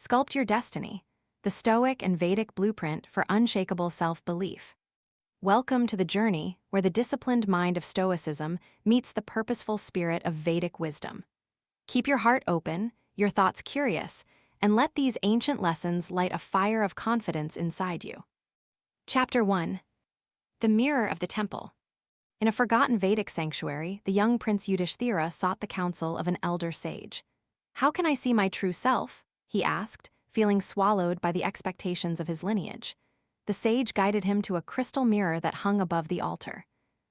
Sculpt Your Destiny, the Stoic and Vedic blueprint for unshakable self-belief. Welcome to the journey where the disciplined mind of Stoicism meets the purposeful spirit of Vedic wisdom. Keep your heart open, your thoughts curious, and let these ancient lessons light a fire of confidence inside you. Chapter 1. The Mirror of the Temple. In a forgotten Vedic sanctuary, the young Prince Yudhishthira sought the counsel of an elder sage. "How can I see my true self?" he asked, feeling swallowed by the expectations of his lineage. The sage guided him to a crystal mirror that hung above the altar.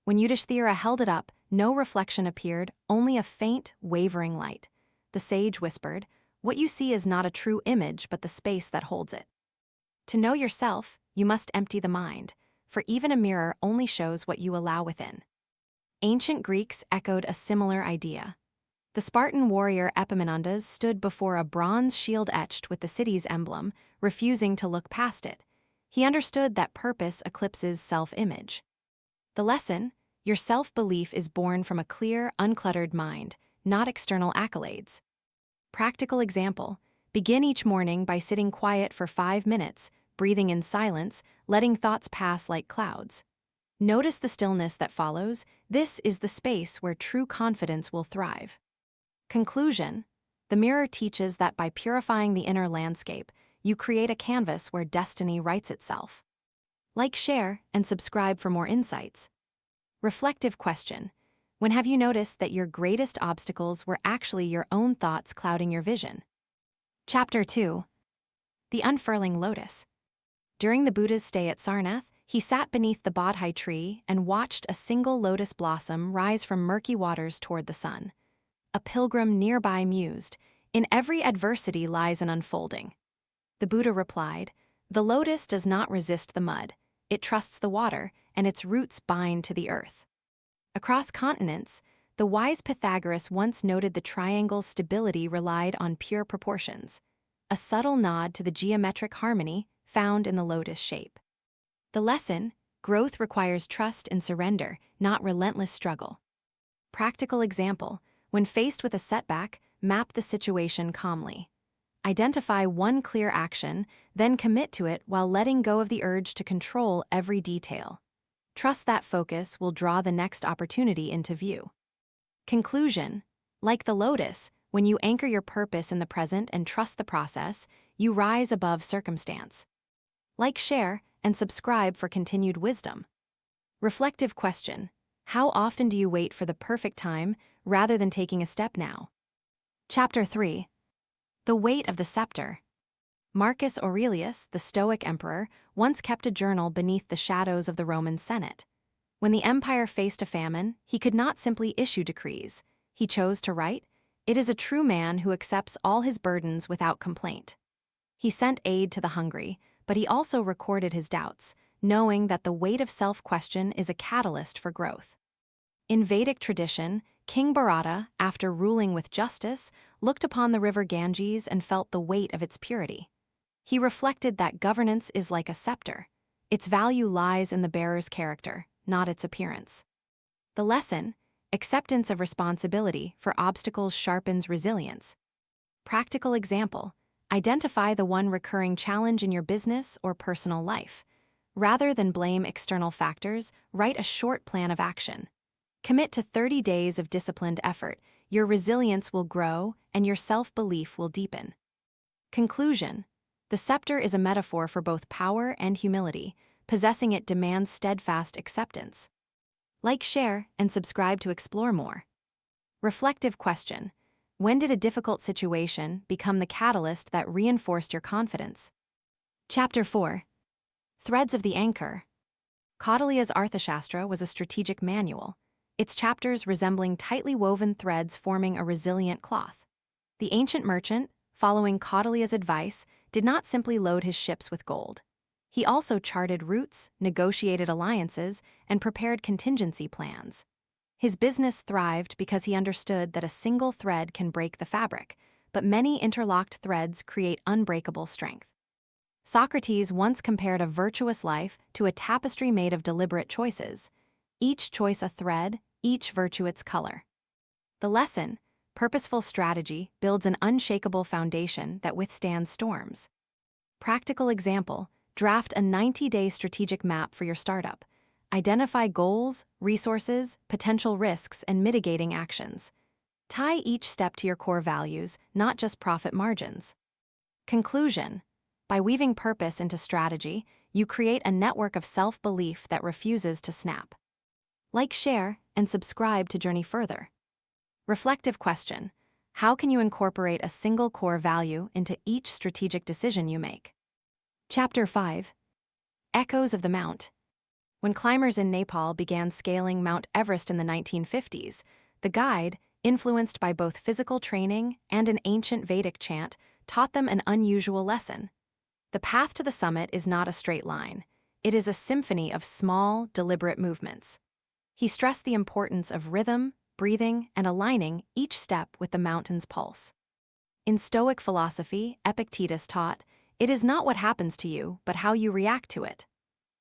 When Yudhishthira held it up, no reflection appeared, only a faint, wavering light. The sage whispered, "What you see is not a true image, but the space that holds it. To know yourself, you must empty the mind, for even a mirror only shows what you allow within." Ancient Greeks echoed a similar idea. The Spartan warrior Epaminondas stood before a bronze shield etched with the city's emblem, refusing to look past it. He understood that purpose eclipses self-image. The lesson: your self-belief is born from a clear, uncluttered mind, not external accolades. Practical example: begin each morning by sitting quiet for 5 minutes, breathing in silence, letting thoughts pass like clouds. Notice the stillness that follows. This is the space where true confidence will thrive. Conclusion: the mirror teaches that by purifying the inner landscape, you create a canvas where destiny writes itself. Like, share, and subscribe for more insights. Reflective question: when have you noticed that your greatest obstacles were actually your own thoughts clouding your vision? Chapter 2. The Unfurling Lotus. During the Buddha's stay at Sarnath, he sat beneath the Bodhi tree and watched a single lotus blossom rise from murky waters toward the sun. A pilgrim nearby mused, "In every adversity lies an unfolding." The Buddha replied, "The lotus does not resist the mud. It trusts the water, and its roots bind to the earth." Across continents, the wise Pythagoras once noted the triangle's stability relied on pure proportions, a subtle nod to the geometric harmony found in the lotus shape. The lesson: growth requires trust and surrender, not relentless struggle. Practical example: when faced with a setback, map the situation calmly. Identify one clear action, then commit to it while letting go of the urge to control every detail. Trust that focus will draw the next opportunity into view. Conclusion: like the lotus, when you anchor your purpose in the present and trust the process, you rise above circumstance. Like, share, and subscribe for continued wisdom. Reflective question: how often do you wait for the perfect time rather than taking a step now? Chapter 3. The Weight of the Scepter. Marcus Aurelius, the Stoic emperor, once kept a journal beneath the shadows of the Roman Senate. When the empire faced a famine, he could not simply issue decrees. He chose to write, "It is a true man who accepts all his burdens without complaint." He sent aid to the hungry, but he also recorded his doubts, knowing that the weight of self-question is a catalyst for growth. In Vedic tradition, King Bharata, after ruling with justice, looked upon the river Ganges and felt the weight of its purity. He reflected that governance is like a scepter. Its value lies in the bearer's character, not its appearance. The lesson: acceptance of responsibility for obstacles sharpens resilience. Practical example: identify the one recurring challenge in your business or personal life. Rather than blame external factors, write a short plan of action. Commit to 30 days of disciplined effort. Your resilience will grow and your self-belief will deepen. Conclusion: the scepter is a metaphor for both power and humility. Possessing it demands steadfast acceptance. Like, share, and subscribe to explore more. Reflective question: when did a difficult situation become the catalyst that reinforced your confidence? Chapter 4. Threads of the Anchor. Kautilya's Arthashastra was a strategic manual, its chapters resembling tightly woven threads forming a resilient cloth. The ancient merchant, following Kautilya's advice, did not simply load his ships with gold. He also charted routes, negotiated alliances, and prepared contingency plans. His business thrived because he understood that a single thread can break the fabric, but many interlocked threads create unbreakable strength. Socrates once compared a virtuous life to a tapestry made of deliberate choices, each choice a thread, each virtue its color. The lesson: Purposeful strategy builds an unshakable foundation that withstands storms. Practical example: draft a 90-day strategic map for your startup. Identify goals, resources, potential risks, and mitigating actions. Tie each step to your core values, not just profit margins. Conclusion: by weaving purpose into strategy, you create a network of self-belief that refuses to snap. Like, share, and subscribe to journey further. Reflective question: how can you incorporate a single core value into each strategic decision you make? Chapter 5. Echoes of the Mount. When climbers in Nepal began scaling Mount Everest in the 1950s, the guide, influenced by both physical training and an ancient Vedic chant, taught them an unusual lesson. The path to the summit is not a straight line. It is a symphony of small, deliberate movements. He stressed the importance of rhythm, breathing, and aligning each step with the mountain's pulse. In Stoic philosophy, Epictetus taught, "It is not what happens to you, but how you react to it."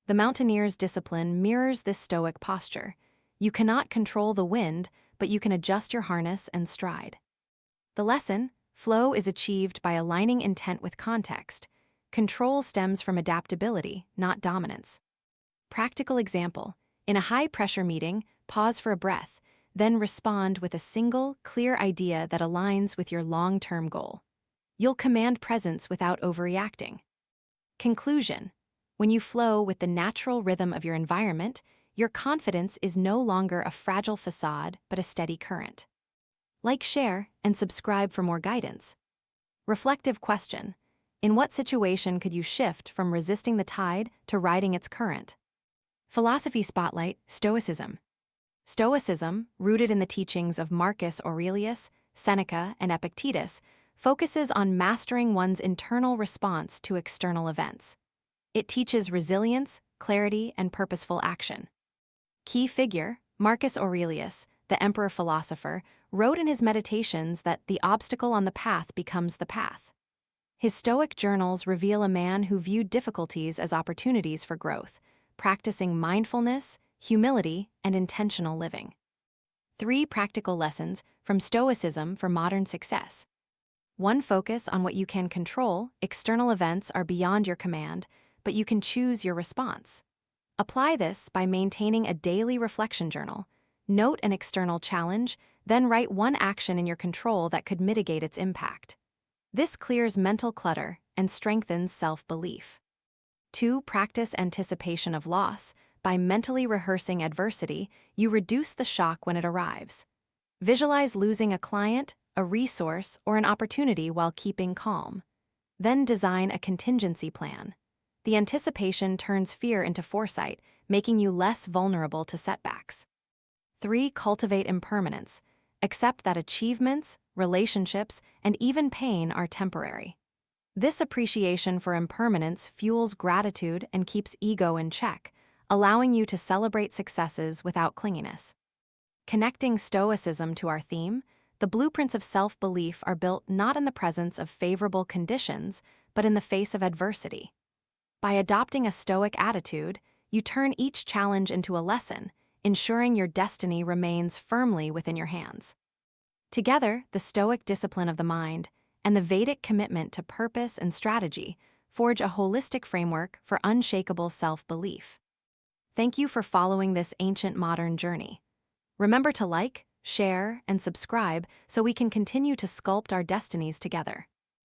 The mountaineer's discipline mirrors this Stoic posture. You cannot control the wind, but you can adjust your harness and stride. The lesson: flow is achieved by aligning intent with context. Control stems from adaptability, not dominance. Practical example: in a high-pressure meeting, pause for a breath, then respond with a single, clear idea that aligns with your long-term goal. You'll command presence without overreacting. Conclusion: when you flow with the natural rhythm of your environment, your confidence is no longer a fragile facade but a steady current. Like, share, and subscribe for more guidance. Reflective question: in what situation could you shift from resisting the tide to riding its current? Philosophy Spotlight: Stoicism. Stoicism, rooted in the teachings of Marcus Aurelius, Seneca, and Epictetus, focuses on mastering one's internal response to external events. It teaches resilience, clarity, and purposeful action. Key figure: Marcus Aurelius, the emperor-philosopher, wrote in his meditations that the obstacle on the path becomes the path. His Stoic journals reveal a man who viewed difficulties as opportunities for growth, practicing mindfulness, humility, and intentional living. 3 practical lessons from Stoicism for modern success. 1. Focus on what you can control. External events are beyond your command, but you can choose your response. Apply this by maintaining a daily reflection journal. Note an external challenge, then write one action in your control that could mitigate its impact. This clears mental clutter and strengthens self-belief. 2. Practice anticipation of loss. By mentally rehearsing adversity, you reduce the shock when it arrives. Visualize losing a client, a resource, or an opportunity while keeping calm. Then design a contingency plan. The anticipation turns fear into foresight, making you less vulnerable to setbacks. 3. Cultivate impermanence. Accept that achievements, relationships, and even pain are temporary. This appreciation for impermanence fuels gratitude and keeps ego in check, allowing you to celebrate successes without clinginess. Connecting Stoicism to our theme, the blueprints of self-belief are built not in the presence of favorable conditions, but in the face of adversity. By adopting a Stoic attitude, you turn each challenge into a lesson, ensuring your destiny remains firmly within your hands. Together, the Stoic discipline of the mind and the Vedic commitment to purpose and strategy forge a holistic framework for unshakable self-belief. Thank you for following this ancient modern journey. Remember to like, share, and subscribe so we can continue to sculpt our destinies together.